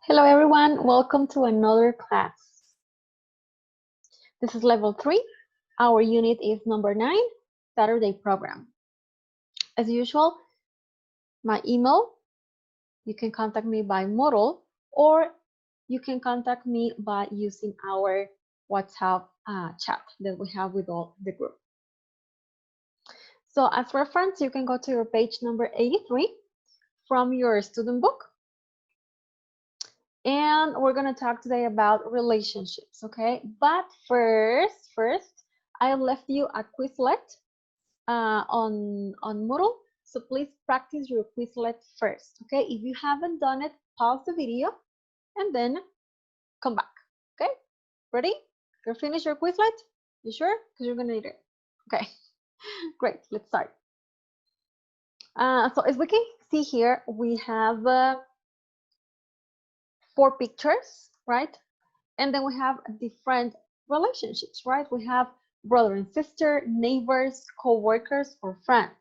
Hello everyone, welcome to another class. This is level 3. Our unit is number 9, Saturday program. As usual, my email, you can contact me by Moodle or you can contact me by using our WhatsApp chat that we have with all the group. So as reference, you can go to your page number 83 from your student book. And we're going to talk today about relationships, okay? But first, I left you a Quizlet on Moodle, so please practice your Quizlet first, okay? If you haven't done it, pause the video and then come back, okay? Ready? You're finished your Quizlet? You sure? Because you're going to need it. Okay, great. Let's start. So as we can see here, we have 4 pictures, right? And then we have different relationships, right? We have brother and sister, neighbors, co-workers, or friends.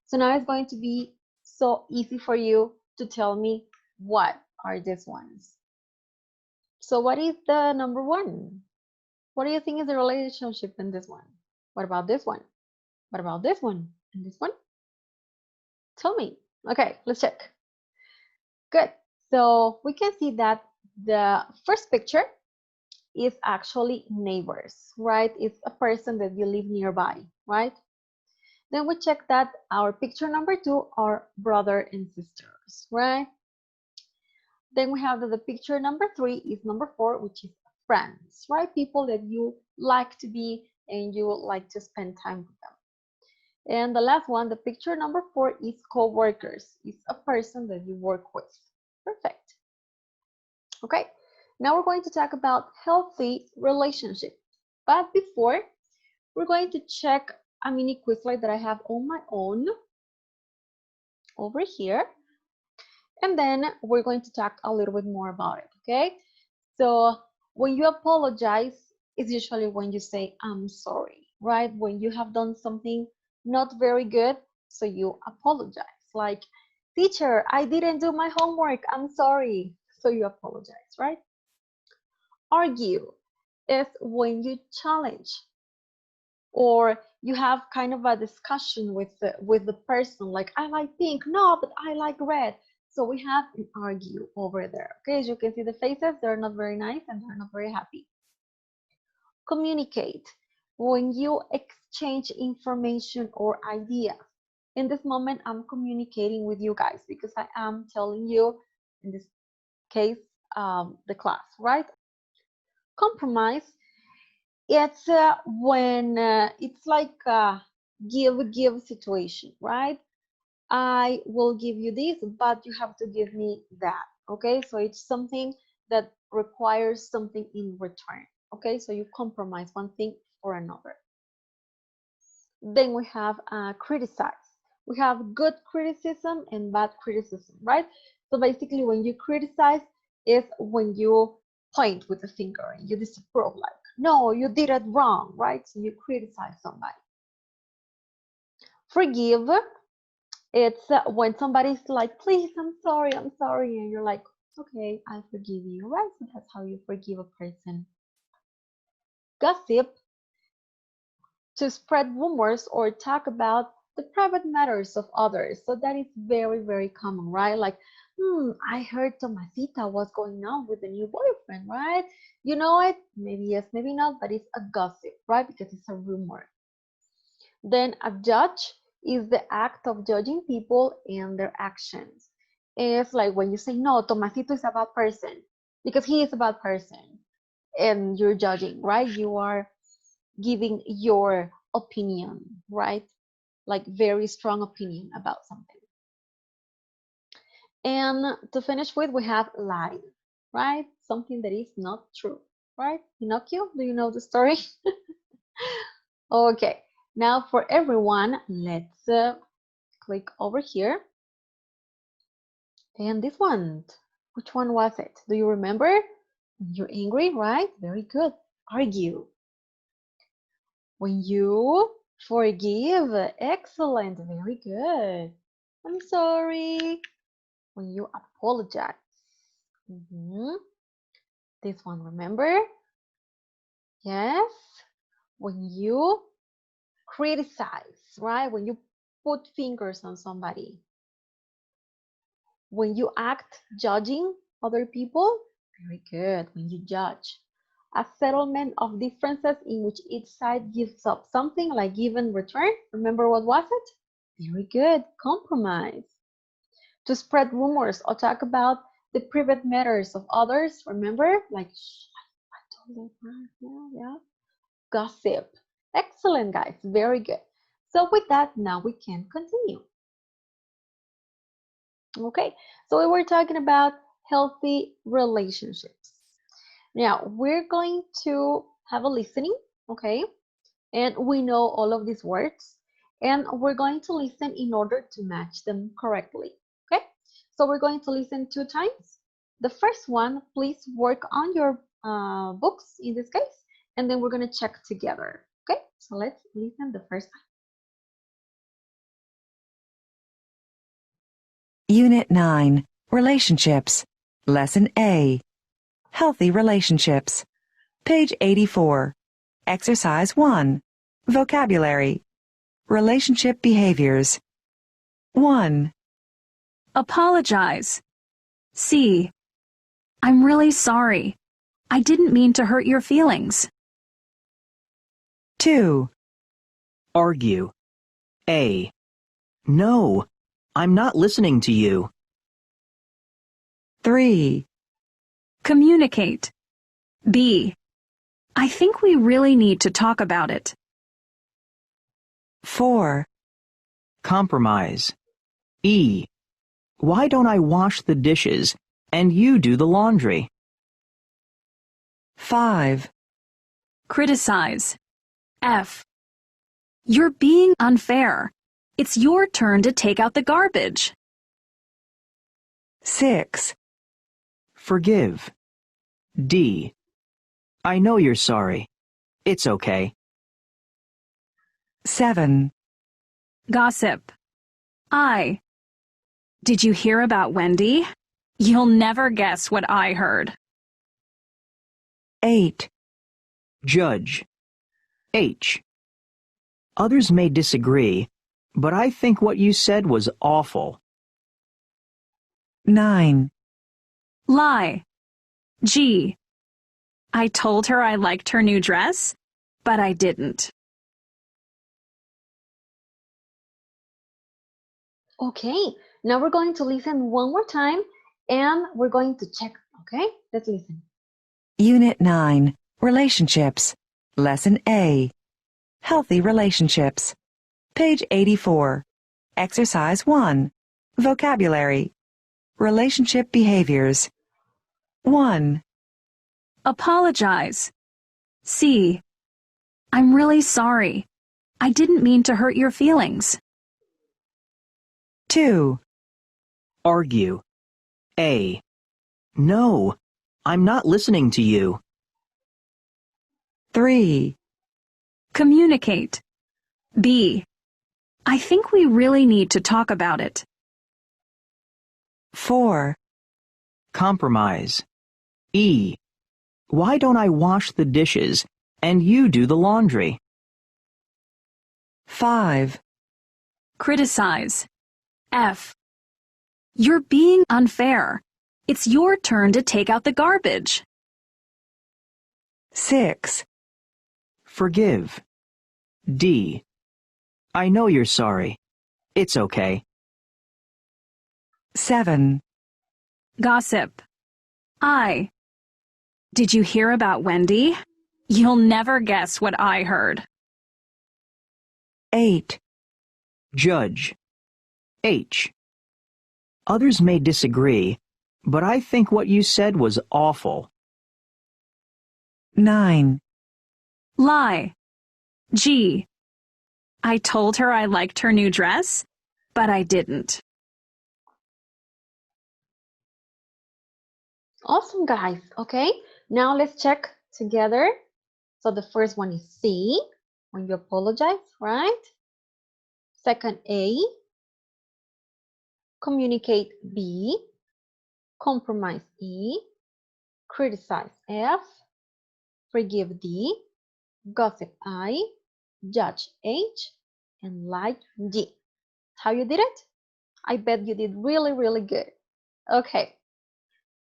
So now it's going to be so easy for you to tell me what are these ones. So what is the number 1? What do you think is the relationship in this one? What about this one? What about this one? And this one? Tell me. Okay, let's check. Good. So we can see that the first picture is actually neighbors, right? It's a person that you live nearby, right? Then we check that our picture number 2 are brother and sisters, right? Then we have that the picture number 3 is number 4, which is friends, right? People that you like to be and you like to spend time with them. And the last one, the picture number 4 is co-workers. It's a person that you work with. Perfect. Okay. Now we're going to talk about healthy relationships. But before, we're going to check a mini Quizlet that I have on my own over here. And then we're going to talk a little bit more about it, okay? So when you apologize, it's usually when you say, I'm sorry, right? When you have done something not very good, so you apologize. Like, teacher, I didn't do my homework, I'm sorry. So you apologize, right? Argue is when you challenge or you have kind of a discussion with the person, like, I like pink, no, but I like red. So we have an argue over there. Okay, as you can see the faces, they're not very nice and they're not very happy. Communicate, when you exchange information or ideas. In this moment, I'm communicating with you guys because I am telling you, in this case, the class, right? Compromise, it's when it's like a give situation, right? I will give you this, but you have to give me that. Okay, so it's something that requires something in return. Okay, so you compromise one thing for another. Then we have criticize. We have good criticism and bad criticism, right? So basically, when you criticize, is when you point with the finger and you disapprove, like, no, you did it wrong, right? So you criticize somebody. Forgive, it's when somebody's like, please, I'm sorry, and you're like, okay, I forgive you, right? So that's how you forgive a person. Gossip, to spread rumors or talk about the private matters of others. So that is very, very common, right? Like, I heard Tomasita was going on with a new boyfriend, right? You know it? Maybe yes, maybe not, but it's a gossip, right? Because it's a rumor. Then a judge is the act of judging people and their actions. It's like when you say, no, Tomasito is a bad person because he is a bad person and you're judging, right? You are giving your opinion, right? Like very strong opinion about something. And to finish with, we have lie, right? Something that is not true, right? Pinocchio, do you know the story? Okay, now for everyone, let's click over here. And this one, which one was it? Do you remember? You're angry, right? Very good. Argue. When you forgive, excellent, very good. I'm sorry. When you apologize, Mhm. This one, remember? Yes. When you criticize, right? When you put fingers on somebody. When you act judging other people, very good. When you judge. A settlement of differences in which each side gives up something, like give and return. Remember what was it? Very good. Compromise. To spread rumors or talk about the private matters of others. Remember? Like, shh, I told them, yeah. Gossip. Excellent, guys. Very good. So with that, now we can continue. Okay, so we were talking about healthy relationships. Now we're going to have a listening, okay? And we know all of these words, and we're going to listen in order to match them correctly, okay? So we're going to listen 2 times. The first one, please work on your books in this case, and then we're going to check together, okay? So let's listen the first time. Unit 9, Relationships. Lesson A, Healthy Relationships. Page 84. Exercise 1. Vocabulary. Relationship behaviors. 1. Apologize. C. I'm really sorry. I didn't mean to hurt your feelings. 2. Argue. A. No, I'm not listening to you. 3. Communicate. B. I think we really need to talk about it. 4. Compromise. E. Why don't I wash the dishes and you do the laundry? 5. Criticize. F. You're being unfair. It's your turn to take out the garbage. 6. Forgive. D. I know you're sorry. It's okay. 7. Gossip. I. Did you hear about Wendy? You'll never guess what I heard. 8. Judge. H. Others may disagree, but I think what you said was awful. 9. Lie. G. I told her I liked her new dress, but I didn't. Okay, now we're going to listen one more time and we're going to check, okay? Let's listen. Unit 9, Relationships. Lesson A, Healthy Relationships. Page 84. Exercise 1. Vocabulary. Relationship behaviors. 1. Apologize. C. I'm really sorry. I didn't mean to hurt your feelings. 2. Argue. A. No, I'm not listening to you. 3. Communicate. B. I think we really need to talk about it. 4. Compromise. E. Why don't I wash the dishes and you do the laundry? 5. Criticize. F. You're being unfair. It's your turn to take out the garbage. 6. Forgive. D. I know you're sorry. It's okay. 7. Gossip. I. Did you hear about Wendy? You'll never guess what I heard. 8. Judge. H. Others may disagree, but I think what you said was awful. 9. Lie. G. I told her I liked her new dress, but I didn't. Awesome, guys. Okay, now let's check together. So the first one is C, when you apologize, right? Second, A. Communicate, B. Compromise, E. criticize, F, forgive, D, gossip, I, judge, H, and lie, G. How you did it? I bet you did really, really good. Okay,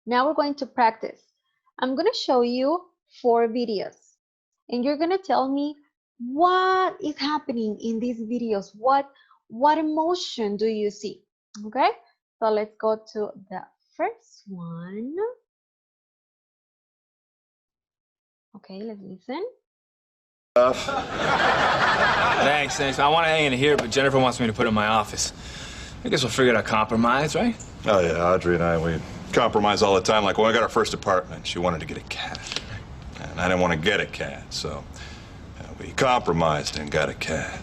now we're going to practice. I'm going to show you 4 videos, and you're going to tell me what is happening in these videos. What emotion do you see? Okay, so let's go to the first one. Okay, let's listen. Thanks. I want to hang in here, but Jennifer wants me to put it in my office. I guess we'll figure out a compromise, right? Oh, yeah, Audrey and I, we compromise all the time. Like when we got our first apartment, she wanted to get a cat. And I didn't want to get a cat, so we compromised and got a cat.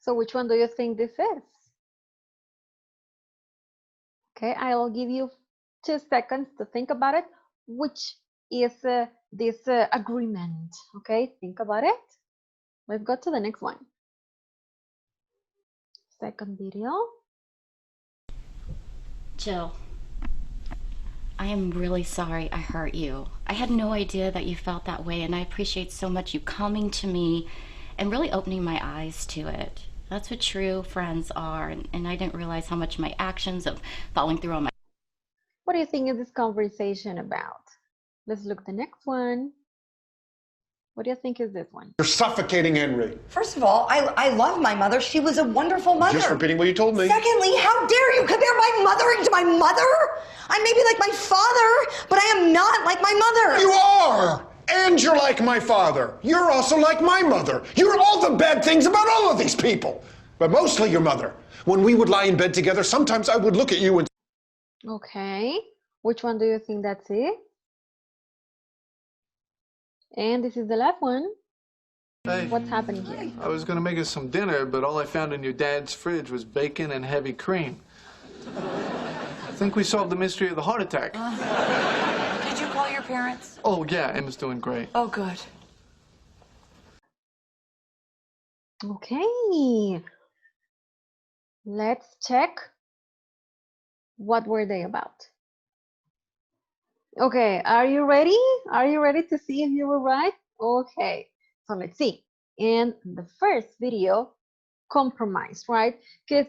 So which one do you think this is? Okay, I'll give you 2 seconds to think about it. Which is this agreement? Okay, think about it. Let's go to the next one. Second video. Jill, I am really sorry I hurt you. I had no idea that you felt that way, and I appreciate so much you coming to me and really opening my eyes to it. That's what true friends are, and I didn't realize how much my actions of following through on my... What do you think is this conversation about? Let's look at the next one. What do you think is this one? You're suffocating Henry. First of all, I love my mother. She was a wonderful mother. Just repeating what you told me. Secondly, how dare you compare my mothering to my mother? I may be like my father, but I am not like my mother. You are! And you're like my father. You're also like my mother. You're all the bad things about all of these people. But mostly your mother. When we would lie in bed together, sometimes I would look at you and... Okay, which one do you think that's it? And this is the last one. Hey, what's happening here? I was going to make us some dinner, but all I found in your dad's fridge was bacon and heavy cream. I think we solved the mystery of the heart attack. Did you call your parents? Oh, yeah, Emma's doing great. Oh, good. Okay. Let's check. What were they about? Okay, are you ready? Are you ready to see if you were right? Okay, so let's see. In the first video, compromise, right? Because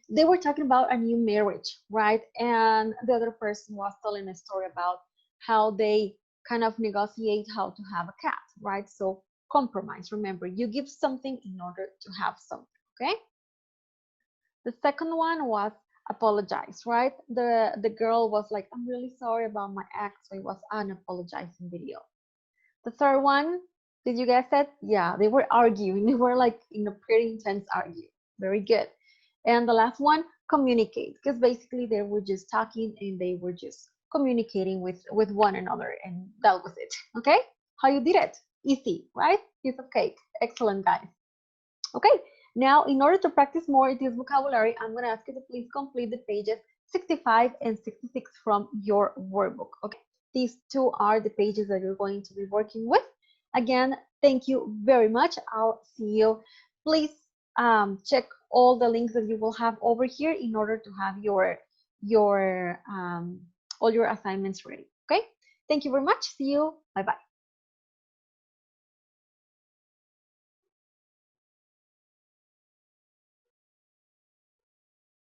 they were talking about a new marriage, right? And the other person was telling a story about how they kind of negotiate how to have a cat, right? So compromise, remember, you give something in order to have something, okay? The second one was apologize, right? The girl was like, I'm really sorry about my ex, so it was an apologizing video. The third one, did you guess it? Yeah, they were arguing. They were like in a pretty intense argue. Very good. And the last one, communicate, because basically they were just talking and they were just communicating with one another, and that was it. Okay, how you did it? Easy, right? Piece of cake. Excellent, guys. Okay. Now, in order to practice more this vocabulary, I'm going to ask you to please complete the pages 65 and 66 from your workbook. Okay, these 2 are the pages that you're going to be working with. Again, thank you very much. I'll see you. Please check all the links that you will have over here in order to have all your assignments ready. Okay, thank you very much. See you. Bye-bye.